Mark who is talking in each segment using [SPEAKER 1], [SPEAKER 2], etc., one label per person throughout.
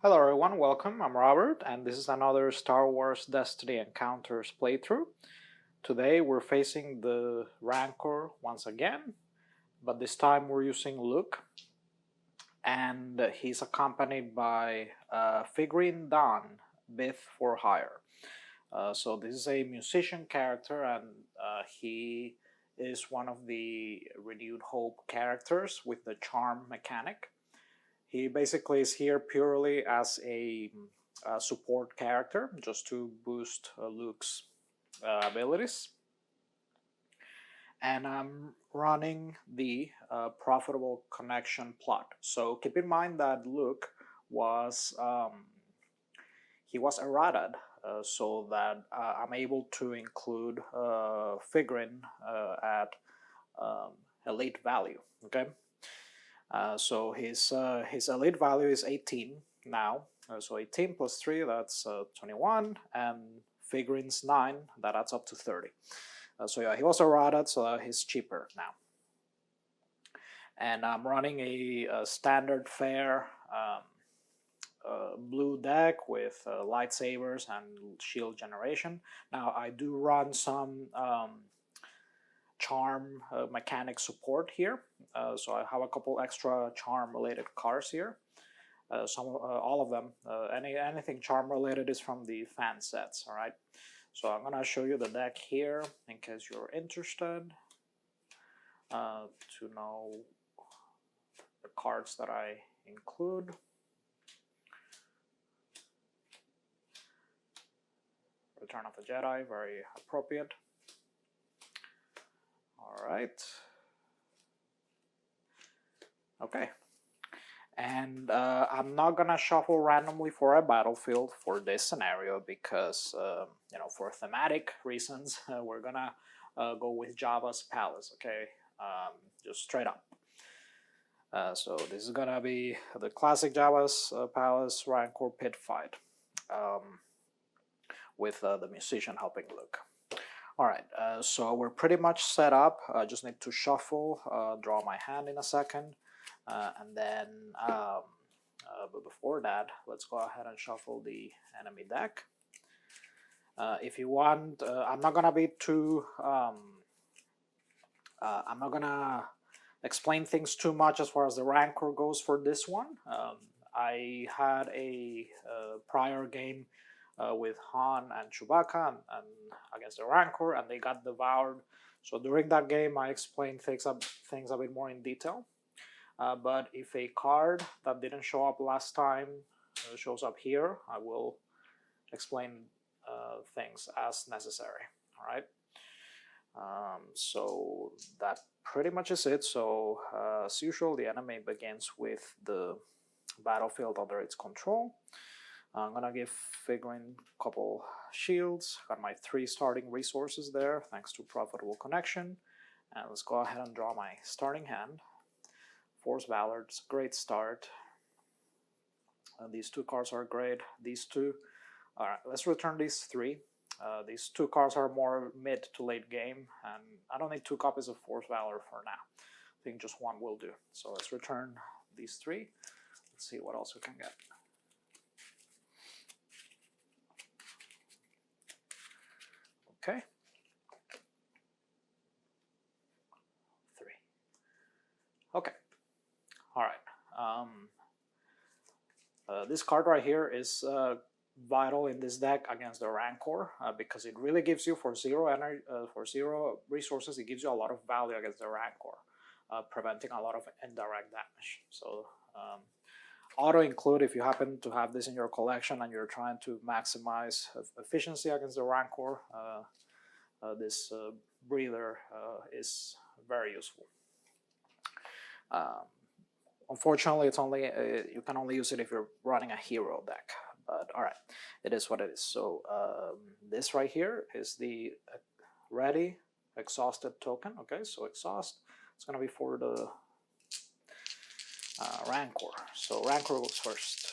[SPEAKER 1] Hello everyone, welcome. I'm Robert, and this is another Star Wars Destiny Encounters playthrough. Today we're facing the Rancor once again, but this time we're using Luke, and he's accompanied by Figurine Don, Bith for hire. So this is a musician character, and he is one of the Renewed Hope characters with the charm mechanic. He basically is here purely as a support character, just to boost Luke's abilities. And I'm running the profitable connection plot. So keep in mind that Luke was he was errated, so that I'm able to include figurine at elite value. Okay. So his elite value is 18 now. So 18 plus 3, that's 21, and figurines 9, that adds up to 30. So yeah, he was errated, so he's cheaper now. And I'm running a standard fare blue deck with lightsabers and shield generation. Now I do run some charm mechanic support here, so I have a couple extra charm related cards here. All of them, anything charm related is from the fan sets. All right, so I'm gonna show you the deck here in case you're interested to know the cards that I include. Return of the Jedi, very appropriate. All right. Okay. And I'm not gonna shuffle randomly for a battlefield for this scenario because, for thematic reasons, we're gonna go with Jabba's palace. Okay, just straight up. So this is gonna be the classic Jabba's palace Rancor pit fight, with the musician helping Luke. All right, so we're pretty much set up. I just need to shuffle, draw my hand in a second, and then, but before that, let's go ahead and shuffle the enemy deck. If you want, I'm not gonna be too, I'm not gonna explain things too much as far as the Rancor goes for this one. I had a prior game with Han and Chewbacca and against the Rancor, and they got devoured. So during that game, I explained things a bit more in detail. But if a card that didn't show up last time shows up here, I will explain things as necessary. All right. So that pretty much is it. So as usual, the enemy begins with the battlefield under its control. I'm gonna give figurine a couple shields. Got my 3 starting resources there, thanks to profitable connection. And let's go ahead and draw my starting hand. Force Valor, it's a great start. These 2 cards are great. These 2. All right, let's return these 3. These 2 cards are more mid to late game, and I don't need 2 copies of Force Valor for now. I think just 1 will do. So let's return these 3. Let's see what else we can get. Okay. 3. Okay. All right. This card right here is vital in this deck against the Rancor because it really gives you, for 0 energy, for 0 resources, it gives you a lot of value against the Rancor, preventing a lot of indirect damage. So auto include if you happen to have this in your collection and you're trying to maximize efficiency against the Rancor. This breather is very useful. Unfortunately, it's only you can only use it if you're running a hero deck. But all right, it is what it is. So this right here is the ready exhausted token. Okay, so exhaust. It's gonna be for the Rancor. So Rancor goes first.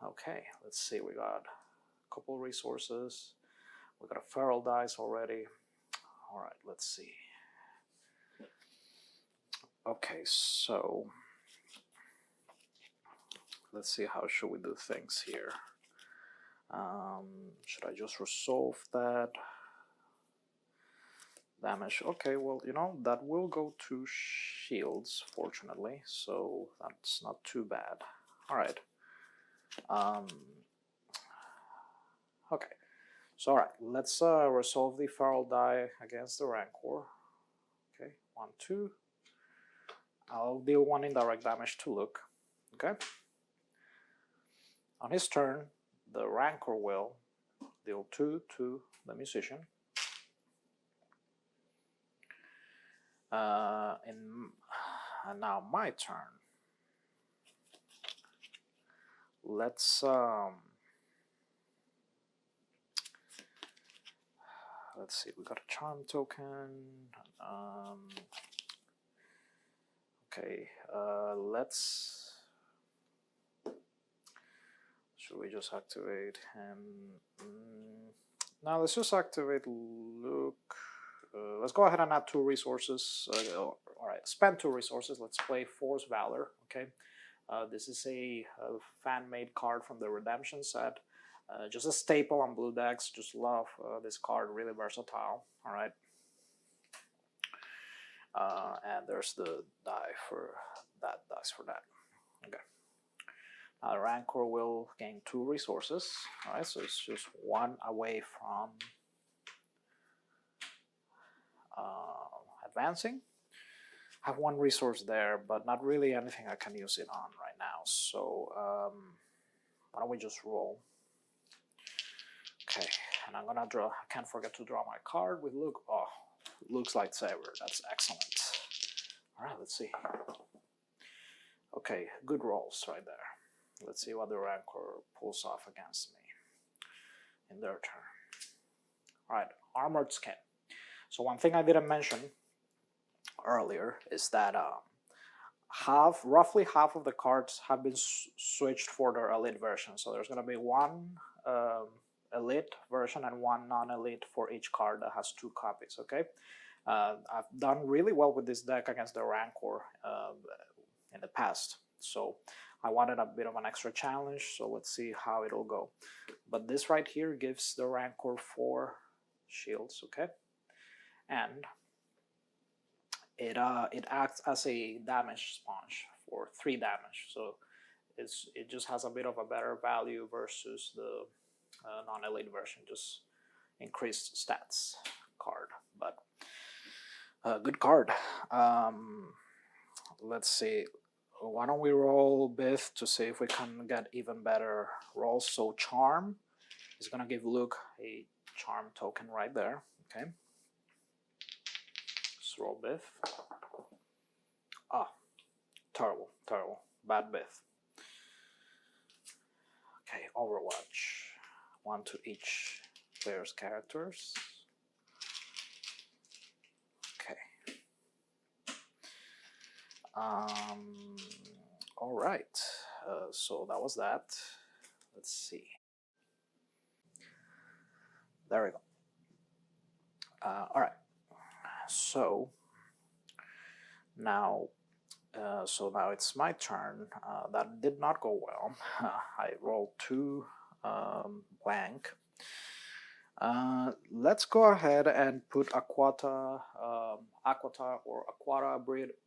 [SPEAKER 1] Okay, let's see. We got a couple resources. We got a feral dice already. All right, let's see. Okay, so let's see how should we do things here. Should I just resolve that damage? Okay, well, you know, that will go to shields, fortunately, so that's not too bad. All right. Okay, so all right, let's resolve the feral die against the Rancor. Okay, 1, 2. I'll deal 1 indirect damage to Luke. Okay. On his turn, the Rancor will deal 2 to the musician. And now my turn. Let's see, we got a charm token. Okay, should we just activate him? Now let's just activate Luke. Let's go ahead and add 2 resources. All right, spend 2 resources. Let's play Force Valor. Okay, this is a fan-made card from the Redemption set. Just a staple on blue decks. Just love this card. Really versatile. All right. And there's the die for that. Dice for that. Okay. Now Rancor will gain 2 resources. All right. So it's just 1 away from advancing. Have 1 resource there, but not really anything I can use it on right now. So why don't we just roll? Okay, and I'm gonna draw. I can't forget to draw my card with Luke. Oh, Luke's lightsaber. That's excellent. All right, let's see. Okay, good rolls right there. Let's see what the Rancor pulls off against me in their turn. All right, armored skin. So one thing I didn't mention earlier is that roughly half of the cards have been switched for their elite version. So there's going to be 1 elite version and 1 non-elite for each card that has 2 copies. Okay, I've done really well with this deck against the Rancor in the past, so I wanted a bit of an extra challenge. So let's see how it'll go. But this right here gives the Rancor 4 shields. Okay, and it acts as a damage sponge for 3 damage. So it just has a bit of a better value versus the non-elite version, just increased stats card, but good card. Let's see, why don't we roll Bith to see if we can get even better rolls. So charm is gonna give Luke a charm token right there. Okay, let's roll Bith. Ah, terrible, bad Bith. Okay, Overwatch. 1 to each player's characters. Okay. All right. So that was that. Let's see. There we go. All right. So now it's my turn. That did not go well. I rolled 2 blank. Let's go ahead and put Aquata or Aquata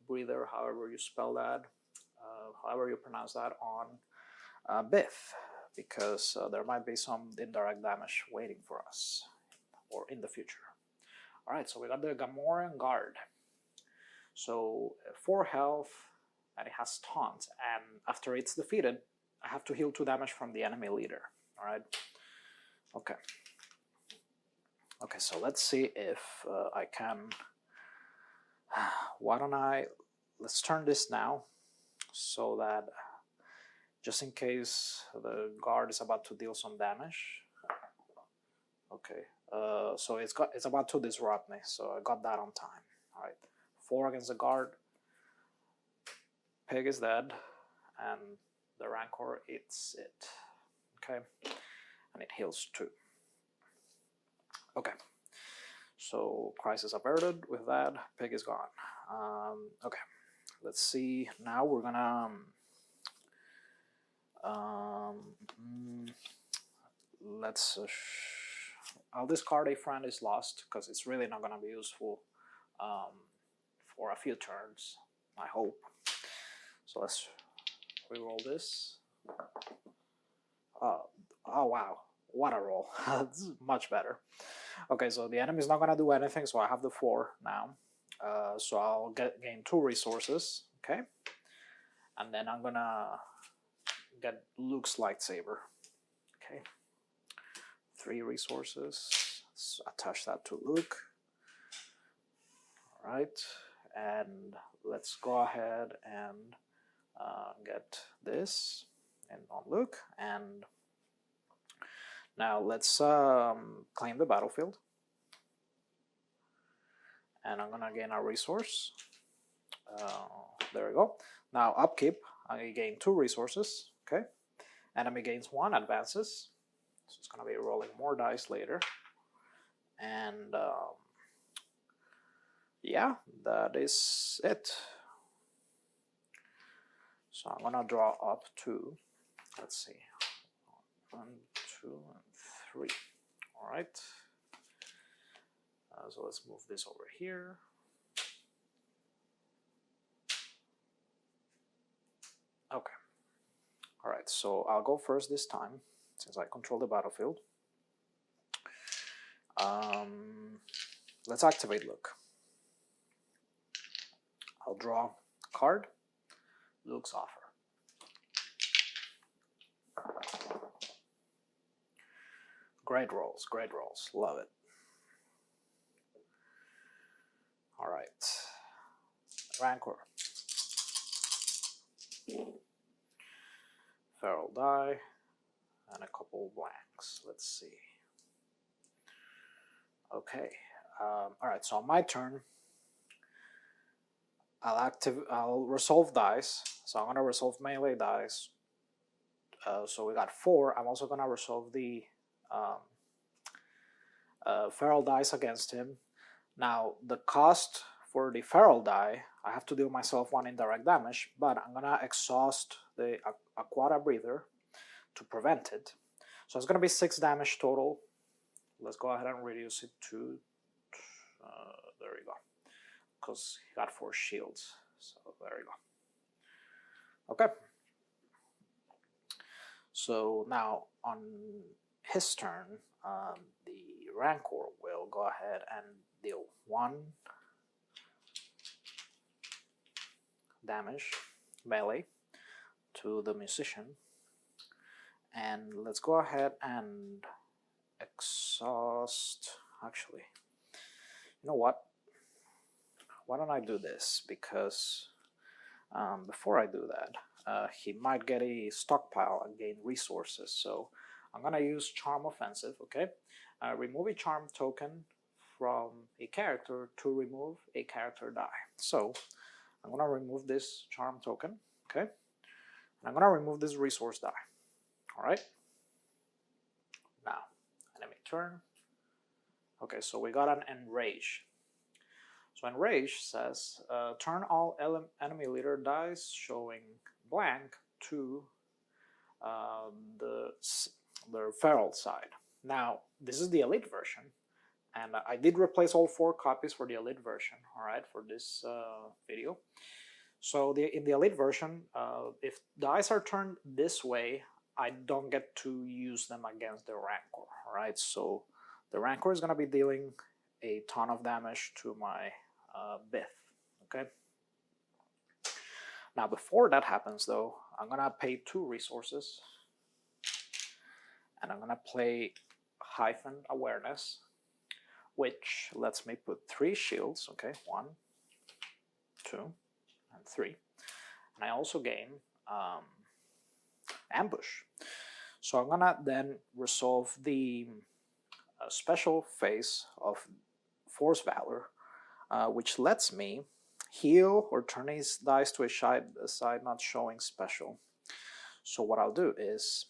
[SPEAKER 1] Breather, however you spell that, however you pronounce that, on Bith, because there might be some indirect damage waiting for us or in the future. All right, so we got the Gamoran Guard. So 4 health, and it has taunt, and after it's defeated, I have to heal 2 damage from the enemy leader. All right. Okay. Okay, so let's see if I can. Why don't let's turn this now, so that just in case the guard is about to deal some damage. Okay. So it's about to disrupt me, so I got that on time. All right. 4 against the guard. Pig is dead, and the Rancor eats it. Okay, and it heals 2. Okay, so crisis averted with that. Pig is gone. Okay, let's see. Now we're gonna Let's I'll discard a friend is lost because it's really not going to be useful for a few turns, I hope. So let's reroll this. Oh wow, what a roll. This is much better. Okay, so the enemy is not going to do anything, so I have the 4 now. So I'll gain 2 resources, okay? And then I'm going to get Luke's lightsaber, okay? 3 resources. Let's attach that to Luke. All right, and let's go ahead and get this and on Luke. And now let's claim the battlefield. And I'm gonna gain a resource. There we go. Now upkeep, I gain 2 resources. Okay, enemy gains 1, advances. So it's gonna be rolling more dice later. And yeah, that is it. So I'm gonna draw up to, let's see, 1, 2, and 3. All right. So let's move this over here. Okay. All right, so I'll go first this time, since I control the battlefield. Let's activate Luke. I'll draw a card, Luke's offer. Great rolls, love it. All right, Rancor. Feral die, and a couple blanks. Let's see. Okay, all right, so on my turn, I'll resolve dice. So I'm gonna resolve melee dice. So we got 4. I'm also gonna resolve the feral dice against him. Now the cost for the feral die, I have to deal myself 1 indirect damage, but I'm gonna exhaust the Aquata breather to prevent it. So it's gonna be 6 damage total. Let's go ahead and reduce it to there we go, because he got 4 shields. So there we go. Okay. So now on his turn, the Rancor will go ahead and deal 1 damage melee to the musician. And let's go ahead and exhaust. Actually, you know what? Why don't I do this? Because before I do that, he might get a stockpile and gain resources. So I'm gonna use Charm Offensive. Okay, remove a charm token from a character to remove a character die. So I'm gonna remove this charm token. Okay, and I'm gonna remove this resource die. All right. Now, enemy turn. Okay, so we got an Enrage. So Enrage says, turn all enemy leader dice showing blank to the feral side. Now, this is the elite version, and I did replace all 4 copies for the elite version, all right, for this video. So in the elite version, if dice are turned this way, I don't get to use them against the Rancor, all right? So the Rancor is going to be dealing a ton of damage to my Bith, okay? Now before that happens though, I'm going to pay 2 resources, and I'm going to play Hyphen Awareness, which lets me put 3 shields, okay? 1, 2, and 3. And I also gain Ambush. So I'm gonna then resolve the special phase of Force Valor, which lets me heal or turn his dice to a side not showing special. So what I'll do is,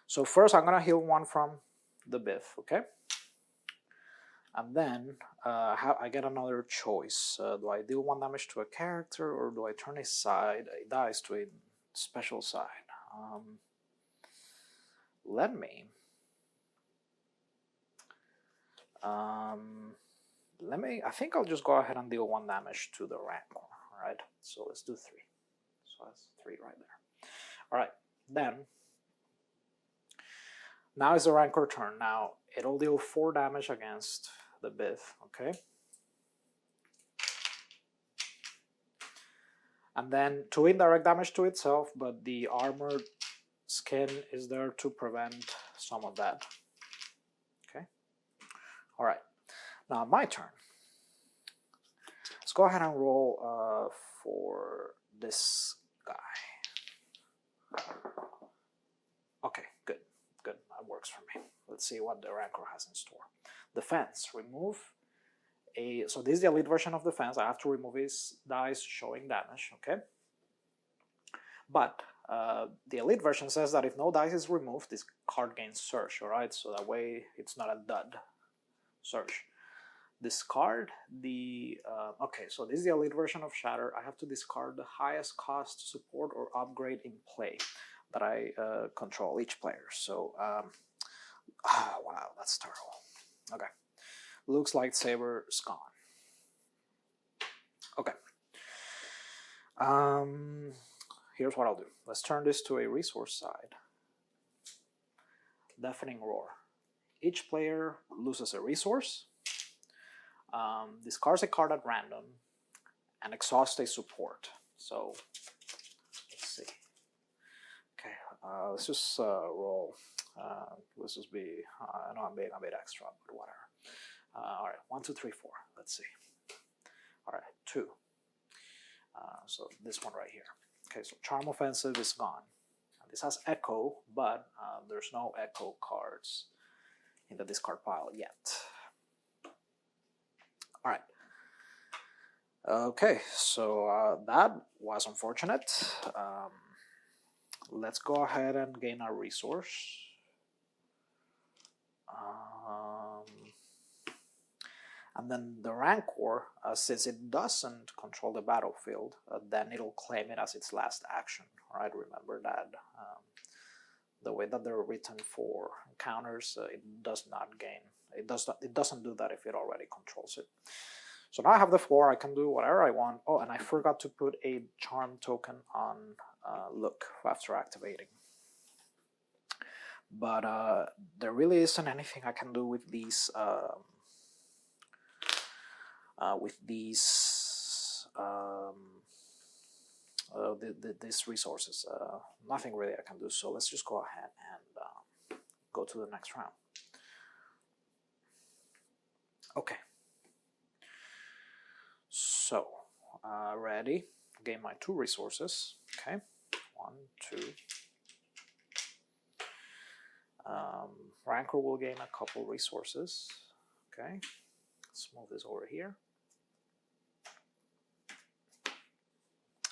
[SPEAKER 1] so first I'm gonna heal 1 from the Bith, okay? And then I get another choice. Do I deal 1 damage to a character, or do I turn a dice to a special side. Let me I think I'll just go ahead and deal 1 damage to the Rancor. All right, so let's do 3. So that's 3 right there. All right, then now is the Rancor turn. Now it'll deal 4 damage against the Bith. Okay. And then 2 indirect damage to itself, but the armored skin is there to prevent some of that. Okay. All right. Now my turn. Let's go ahead and roll for this guy. Okay, good. Good. That works for me. Let's see what the Rancor has in store. Defense. Remove a... So this is the elite version of defense. I have to remove his dice showing damage. Okay. But the elite version says that if no dice is removed, this card gains Surge. Alright, so that way it's not a dud. Surge. Discard the... okay, so this is the elite version of Shatter. I have to discard the highest cost support or upgrade in play that I control each player. So, wow, that's terrible. Okay. Luke's lightsaber is gone. Okay. Here's what I'll do. Let's turn this to a resource side. Deafening Roar. Each player loses a resource, discards a card at random, and exhausts a support. So, let's see. Okay, let's just roll. Let's just be, I know I'm being a bit extra, but whatever. Alright, 1, 2, 3, 4. Let's see. Alright, 2. So this one right here. Okay, so Charm Offensive is gone. This has Echo, but there's no Echo cards in the discard pile yet. Alright. Okay, so that was unfortunate. Let's go ahead and gain our resource. And then the Rancor, since it doesn't control the battlefield, then it'll claim it as its last action. Alright, remember that the way that they're written for counters, it does not gain. It doesn't do that if it already controls it. So now I have the floor. I can do whatever I want. Oh, and I forgot to put a charm token on Look after activating. But there really isn't anything I can do with these. These resources. Nothing really I can do. So let's just go ahead and go to the next round. Okay. So ready. Gain my 2 resources. Okay. 1, 2. Rancor will gain a couple resources. Okay. Let's move this over here.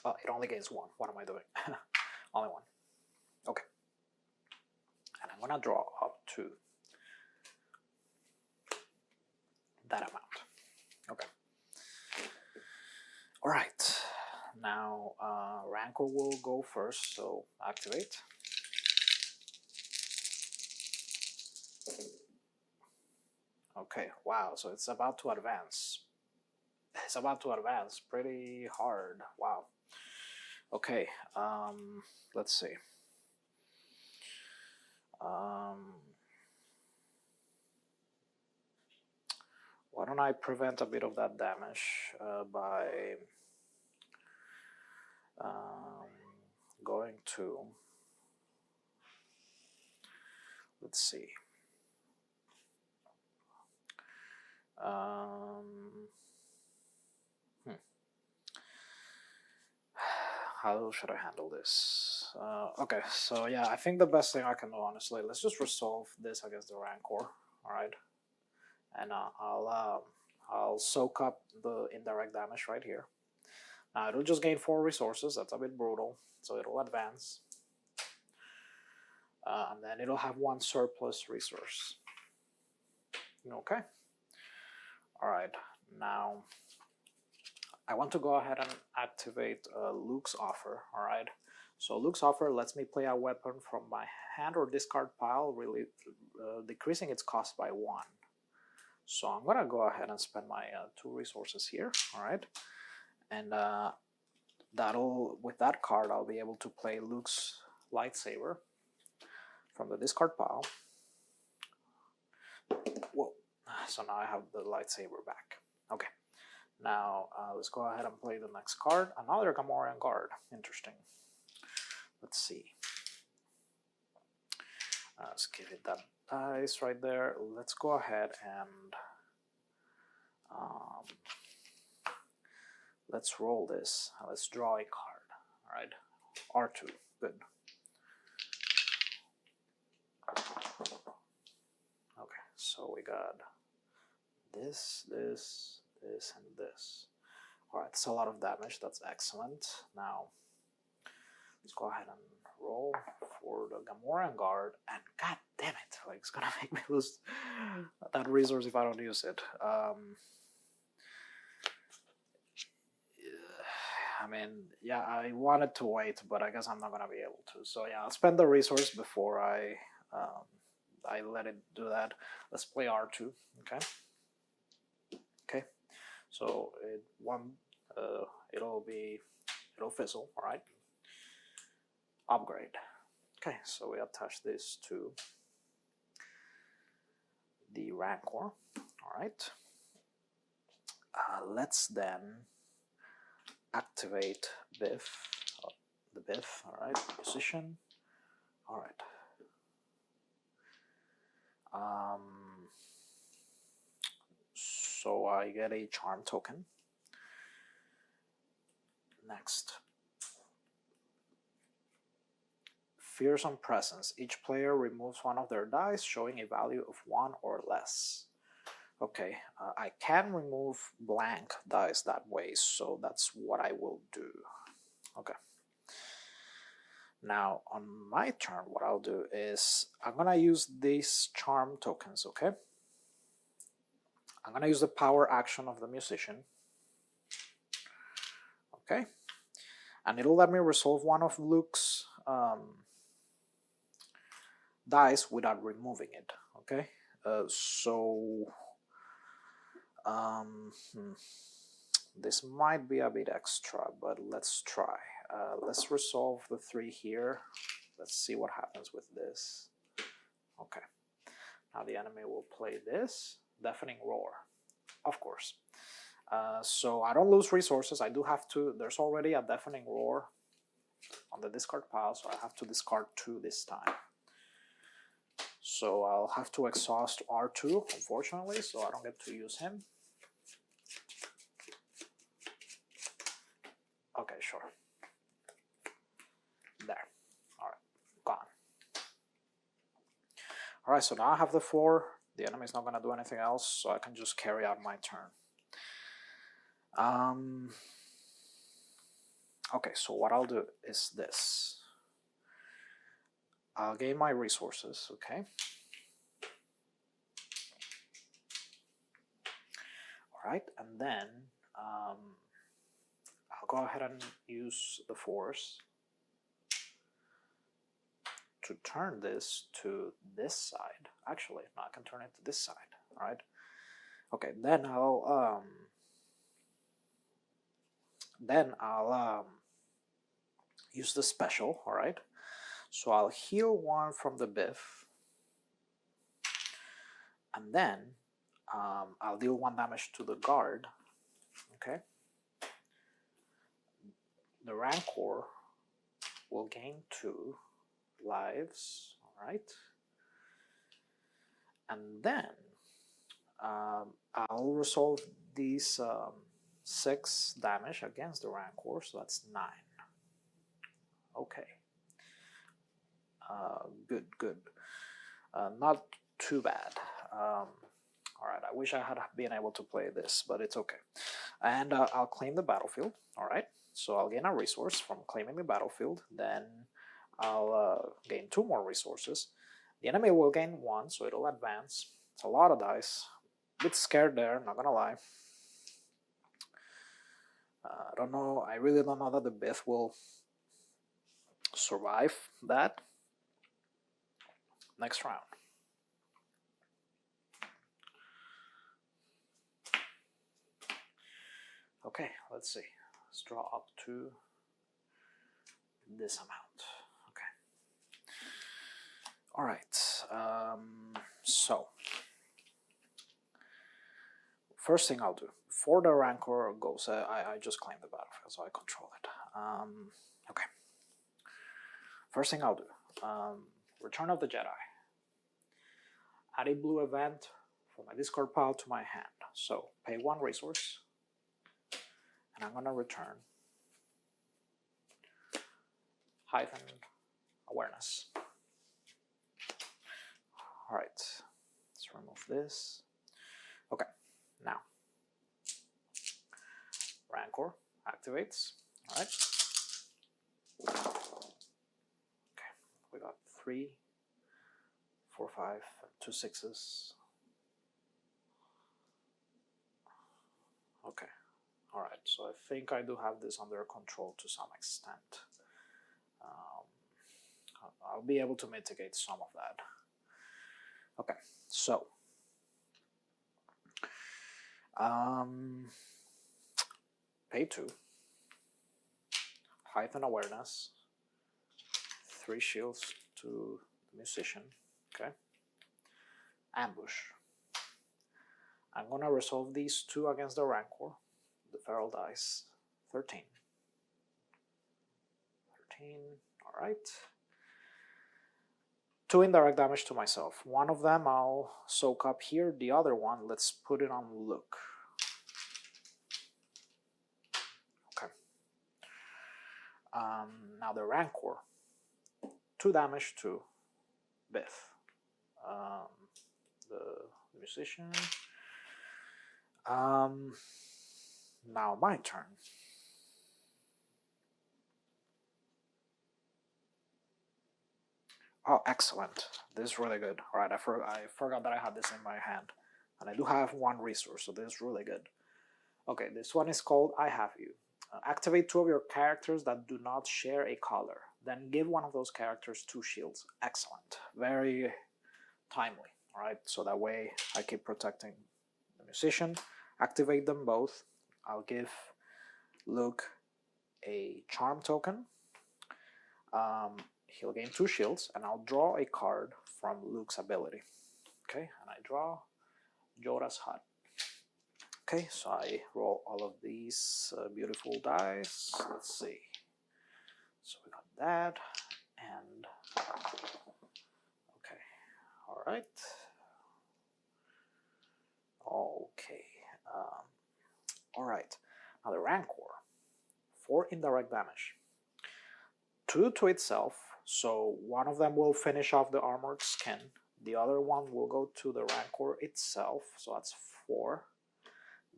[SPEAKER 1] Oh, it only gains 1. What am I doing? Only 1. Okay. And I'm gonna draw up to that amount. Okay. All right. Now Rancor will go first, so activate. Okay, wow, so it's about to advance. It's about to advance pretty hard. Wow. Okay, let's see. Why don't I prevent a bit of that damage by going to, let's see. How should I handle this? Okay, so yeah, I think the best thing I can do, honestly, let's just resolve this against the Rancor, alright? And I'll soak up the indirect damage right here. Now it'll just gain 4 resources, that's a bit brutal, so it'll advance. And then it'll have 1 surplus resource. Okay? Alright, now I want to go ahead and activate Luke's offer, alright? So Luke's offer lets me play a weapon from my hand or discard pile, really decreasing its cost by 1. So I'm gonna go ahead and spend my 2 resources here. All right, and with that card I'll be able to play Luke's lightsaber from the discard pile. Whoa! So now I have the lightsaber back. Okay. Now let's go ahead and play the next card. Another Gamorrean guard. Interesting. Let's see. Let's give it that dice right there. Let's go ahead and let's roll this. Let's draw a card. All right. R2. Good. Okay. So we got this, this, this, and this. All right. It's a lot of damage. That's excellent. Now let's go ahead and roll for the Gamorrean guard, and god damn it, like it's gonna make me lose that resource if I don't use it. I mean, yeah, I wanted to wait, but I guess I'm not gonna be able to. So yeah, I'll spend the resource before I let it do that. Let's play R2. Okay. Okay. So it'll fizzle. All right. Upgrade. Okay, so we attach this to the Rancor. All right. Let's then activate Bith. The Bith. All right. Position. All right. So I get a charm token. Next. Fearsome Presence. Each player removes one of their dice, showing a value of 1 or less. Okay, I can remove blank dice that way, so that's what I will do. Okay. Now, on my turn, what I'll do is I'm gonna use these charm tokens, okay? I'm gonna use the power action of the musician. Okay? And it'll let me resolve one of Luke's dice without removing it. Okay, this might be a bit extra, but let's try. Let's resolve the 3 here. Let's see what happens with this. Okay, now the enemy will play this deafening roar, of course. So I don't lose resources. I do have to. There's already a deafening roar on the discard pile, so I have to discard 2 this time. So I'll have to exhaust R2, unfortunately, so I don't get to use him. Okay, sure. There. Alright, gone. Alright, so now I have the 4. The enemy's not going to do anything else, so I can just carry out my turn. Okay, so what I'll do is this. I'll gain my resources, okay? Alright, and then I'll go ahead and use the force to turn this to this side. Actually, no, I can turn it to this side, alright? Okay, then I'll use the special, alright? So I'll heal 1 from the Bith, and then I'll deal 1 damage to the guard, okay? The Rancor will gain 2 lives, alright? And then I'll resolve these 6 damage against the Rancor, so that's 9. Okay. Good. Not too bad. Alright, I wish I had been able to play this, but it's okay. And I'll claim the battlefield, alright? So I'll gain a resource from claiming the battlefield, then I'll gain 2 more resources. The enemy will gain 1, so it'll advance. It's a lot of dice. A bit scared there, not gonna lie. I don't know, I really don't know that the Bith will survive that. Next round. Okay, let's see. Let's draw up to this amount. Okay. All right. So first thing I'll do before the Rancor goes, I just claim the battlefield, so I control it. Okay. First thing I'll do, Return of the Jedi. Add a blue event from my discard pile to my hand. So pay 1 resource, and I'm gonna return Heightened Awareness. All right, let's remove this. Okay, now Rancor activates. All right. Okay, we got 3, 4, 5, and 2 6s. Okay, all right. So I think I do have this under control to some extent. I'll be able to mitigate some of that. Okay, so pay 2, Heightened Awareness, 3 shields to the Musician. Okay, Ambush. I'm gonna resolve these 2 against the Rancor. The Feral dice, 13. 13. All right. 2 indirect damage to myself. One of them I'll soak up here. The other one, let's put it on Luke. Okay. Now the Rancor. 2 damage to Bith. The Musician. Now my turn. Oh, excellent. This is really good. All right, I forgot that I had this in my hand. And I do have 1 resource, so this is really good. Okay, this one is called I Have You. Activate 2 of your characters that do not share a color. Then give one of those characters 2 shields. Excellent. Very timely. All right, so that way I keep protecting the Musician. Activate them both. I'll give Luke a charm token. He'll gain 2 shields, and I'll draw a card from Luke's ability. Okay, and I draw Yoda's Hut. Okay, so I roll all of these beautiful dice. Let's see. So we got that, and okay, all right. Okay, all right. Now the Rancor, 4 indirect damage. 2 to itself, so one of them will finish off the armored skin. The other one will go to the Rancor itself, so that's 4.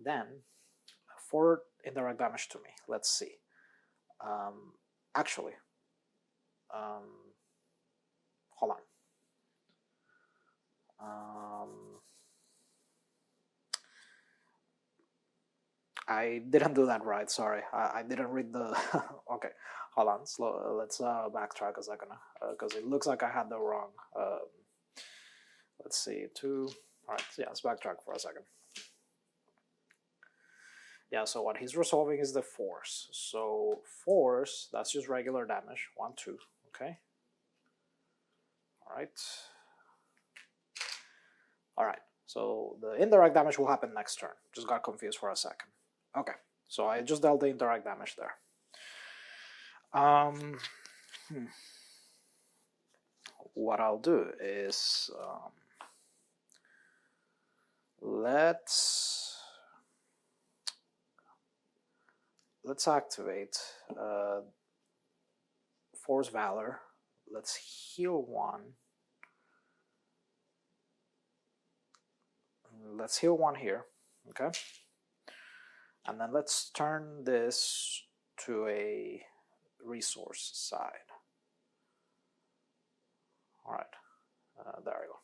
[SPEAKER 1] Then 4 indirect damage to me. Let's see. Actually, hold on. I didn't do that right. Sorry, I didn't read the. Okay, hold on. Slow. Let's backtrack a second, because it looks like I had the wrong. Let's see. 2. All right. Yeah, let's backtrack for a second. Yeah. So what he's resolving is the force. So force. That's just regular damage. 1, 2. Okay. All right. All right. So the indirect damage will happen next turn. Just got confused for a second. Okay, so I just dealt the indirect damage there. What I'll do is let's activate Force Valor. Let's heal 1. Let's heal 1 here. Okay. And then let's turn this to a resource side. All right, there we go.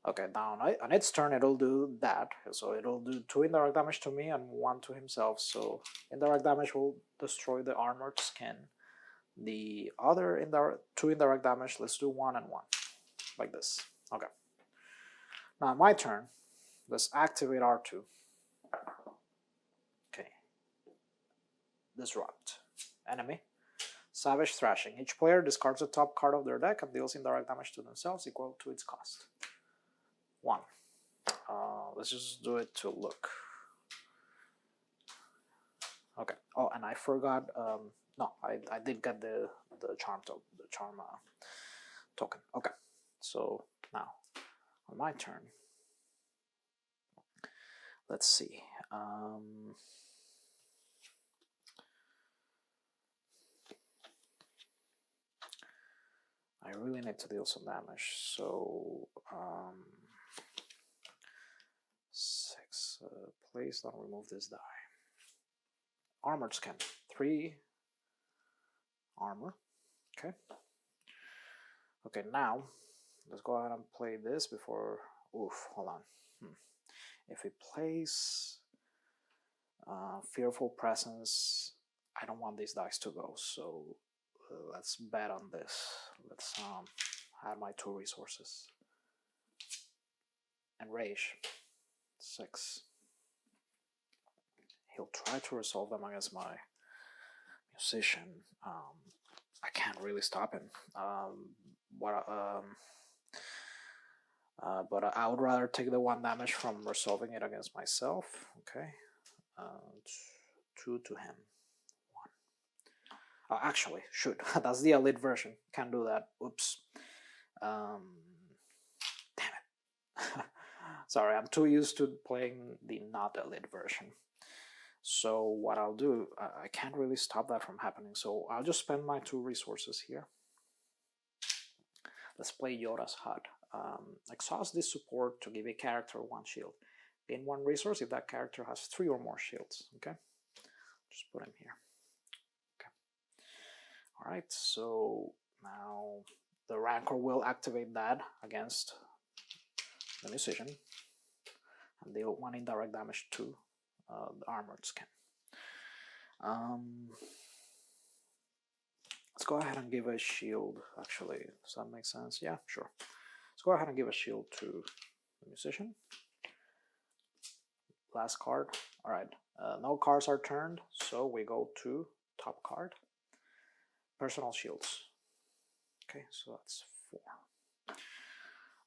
[SPEAKER 1] Okay, now on its turn, it'll do that. So it'll do 2 indirect damage to me and 1 to himself. So indirect damage will destroy the armored skin. The other two indirect damage, let's do 1 and 1, like this. Okay. Now my turn. Let's activate R2. Okay. Disrupt. Enemy. Savage Thrashing. Each player discards the top card of their deck and deals indirect damage to themselves equal to its cost. 1. Let's just do it to look. Okay. Oh, and I forgot. No, I did get the charm token. Okay. So now on my turn, let's see. I really need to deal some damage. So 6. Please don't remove this die. Armored Skin. 3 armor. Okay. Okay, now let's go ahead and play this before. Oof, hold on. If we place Fearful Presence, I don't want these dice to go, so let's bet on this. Let's add my 2 resources. And Rage. 6. He'll try to resolve them against my Musician. I can't really stop him. But I would rather take the 1 damage from resolving it against myself. Okay. 2 to him. 1. Actually, shoot. That's the elite version. Can't do that. Oops. Damn it. Sorry, I'm too used to playing the not elite version. So what I'll do, I can't really stop that from happening, so I'll just spend my 2 resources here. Let's play Yoda's Hut. Exhaust this support to give a character 1 shield. Gain 1 resource if that character has 3 or more shields. Okay, just put him here. Okay. All right, so now the Rancor will activate that against the Musician and deal 1 indirect damage to the Armored Skin. Let's go ahead and give a shield. Actually, does that make sense? Yeah, sure. Let's go ahead and give a shield to the Musician. Last card. All right. No cards are turned, so we go to top card. Personal shields. Okay, so that's 4.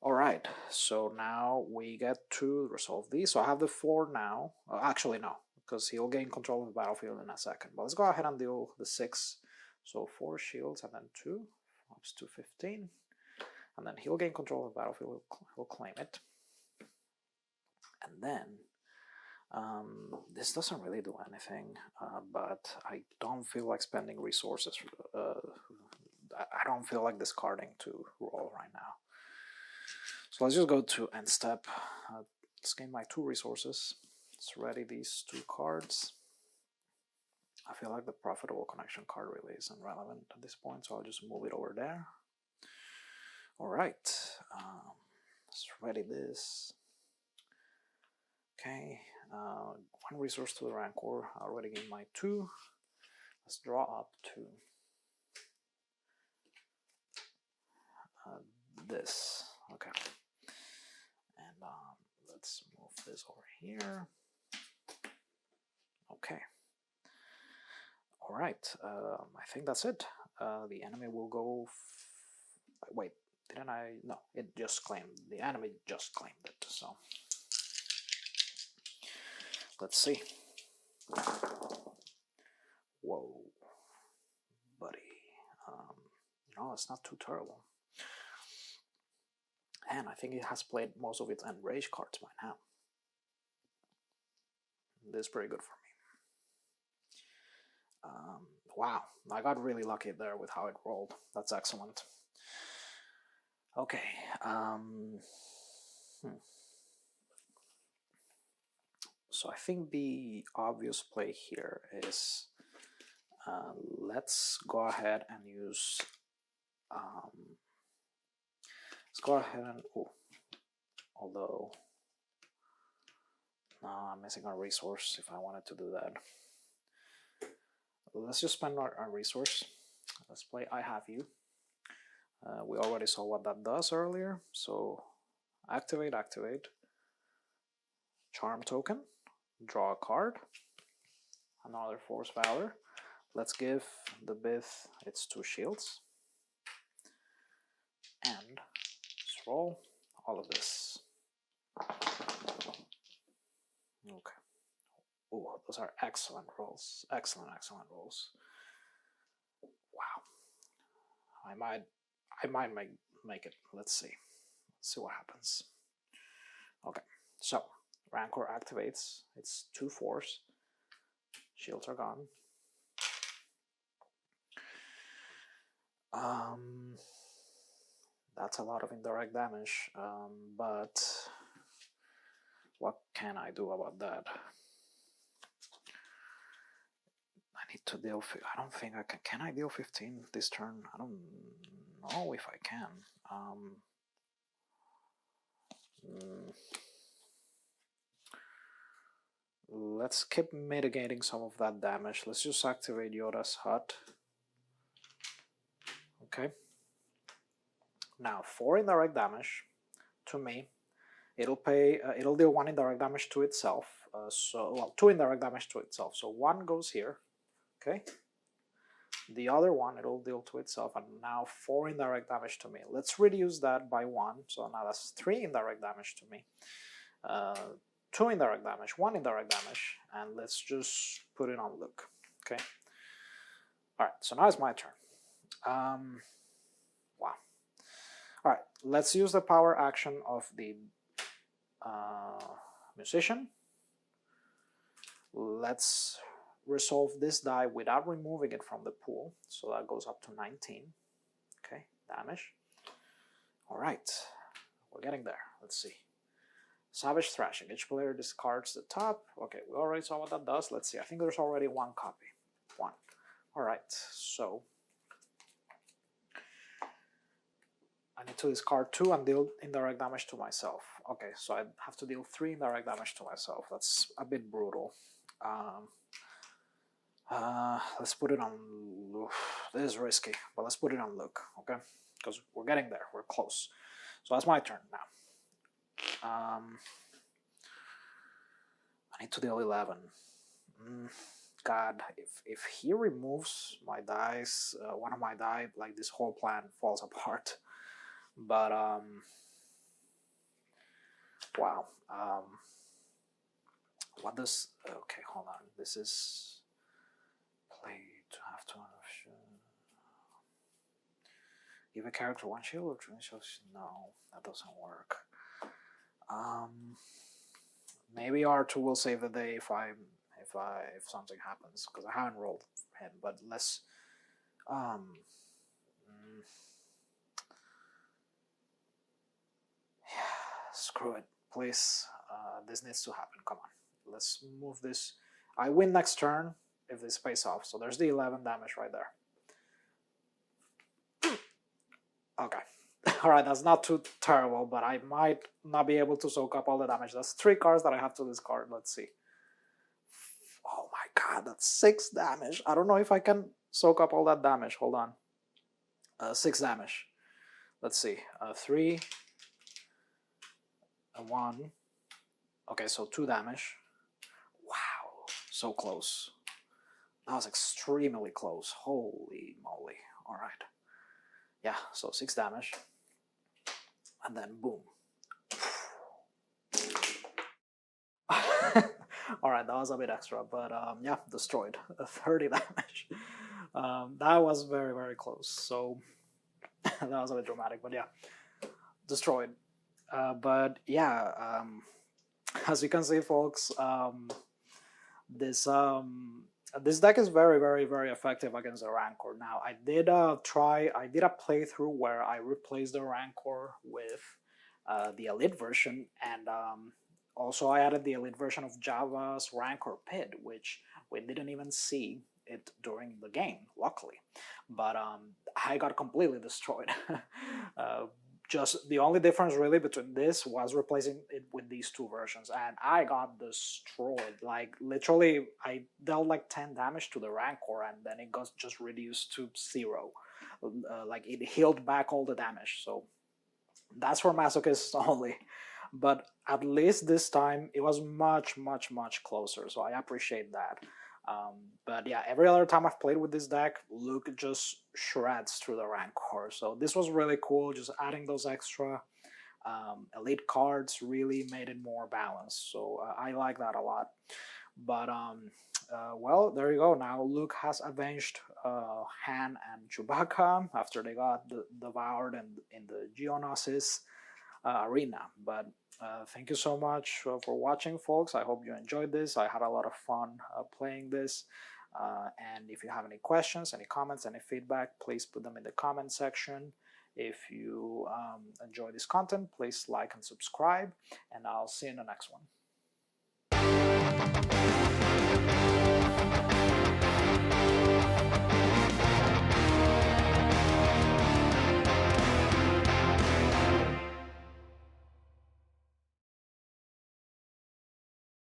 [SPEAKER 1] All right, so now we get to resolve these. So I have the 4 now. Actually, no, because he'll gain control of the battlefield in a second. But let's go ahead and deal the 6. So 4 shields and then 2, up to 15. And then he'll gain control of the battlefield, he'll claim it. And then, this doesn't really do anything, but I don't feel like spending resources. I don't feel like discarding to roll right now. So let's just go to end step. Let's gain my 2 resources. Let's ready these 2 cards. I feel like the Profitable Connection card really isn't relevant at this point, so I'll just move it over there. All right, let's ready this. Okay, 1 resource to the Rancor. I already gained my 2. Let's draw up to this. Okay, and let's move this over here. Okay. All right. I think that's it. The enemy will go. Wait, didn't I? No, it just claimed. The enemy just claimed it. So let's see. Whoa, buddy. No, it's not too terrible. And I think it has played most of its Enrage cards by now. This is pretty good for me. Wow, I got really lucky there with how it rolled. That's excellent. Okay. So I think the obvious play here is let's go ahead and use. Let's go ahead and. Oh, although. No, I'm missing a resource if I wanted to do that. Let's just spend our resource. Let's play I Have You. We already saw what that does earlier, so activate, charm token, draw a card, another Force Valor. Let's give the Bith its 2 shields, and let's roll all of this. Okay. Oh, those are excellent rolls. Excellent rolls. Wow. I might make it. Let's see. Let's see what happens. Okay. So Rancor activates. It's 2 force. Shields are gone. That's a lot of indirect damage. But what can I do about that? I need to deal. I don't think I can. Can I deal 15 this turn? I don't know if I can. Let's keep mitigating some of that damage. Let's just activate Yoda's hut. Okay. Now 4 indirect damage to me. It'll pay. It'll deal 1 indirect damage to itself. Well, 2 indirect damage to itself. So 1 goes here. Okay. The other one it'll deal to itself, and now 4 indirect damage to me. Let's reduce that by 1. So now that's 3 indirect damage to me. 2 indirect damage, 1 indirect damage, and let's just put it on Luke. Okay. All right. So now it's my turn. Wow. All right. Let's use the power action of the musician. Let's resolve this die without removing it from the pool, so that goes up to 19. Okay, damage. All right, we're getting there. Let's see. Savage Thrashing. Each player discards the top. Okay, we already saw what that does. Let's see. I think there's already 1 copy. 1. All right, so I need to discard 2 and deal indirect damage to myself. Okay, so I have to deal 3 indirect damage to myself. That's a bit brutal. Let's put it on. This is risky, but let's put it on Luke, okay? Because we're getting there. We're close. So that's my turn now. I need to deal 11. God, if he removes my dice, one of my die, like this whole plan falls apart. But wow. What does? Okay, hold on. This is. Play to have to give a character 1 shield or 2 shields. No, that doesn't work. Maybe R2 will save the day if something happens, because I haven't rolled him. But let's screw it, please. This needs to happen. Come on, let's move this. I win next turn if this pays off. So there's the 11 damage right there. Okay. All right, that's not too terrible, but I might not be able to soak up all the damage. That's 3 cards that I have to discard. Let's see. Oh my god, that's 6 damage. I don't know if I can soak up all that damage. Hold on. 6 damage. Let's see. 3 and 1. Okay, so 2 damage. Wow, so close. That was extremely close. Holy moly. All right. Yeah, so 6 damage. And then boom. All right, that was a bit extra, but yeah, destroyed. 30 damage. That was very, very close. So that was a bit dramatic, but yeah, destroyed. But yeah, as you can see, folks, this deck is very, very, very effective against the Rancor. Now, I did a playthrough where I replaced the Rancor with the Elite version, and also I added the Elite version of Jabba's Rancor Pit, which we didn't even see it during the game, luckily. But I got completely destroyed. just the only difference really between this was replacing it with these two versions, and I got destroyed. Like literally, I dealt like 10 damage to the Rancor, and then it got just reduced to 0. Like it healed back all the damage. So that's for masochists only. But at least this time it was much closer. So I appreciate that. But yeah, every other time I've played with this deck, Luke just shreds through the Rancor. So this was really cool. Just adding those extra elite cards really made it more balanced. So I like that a lot. But well, there you go. Now Luke has avenged Han and Chewbacca after they got devoured in the Geonosis arena. But thank you so much for watching, folks. I hope you enjoyed this. I had a lot of fun playing this. And if you have any questions, any comments, any feedback, please put them in the comment section. If you enjoy this content, please like and subscribe, and I'll see you in the next one.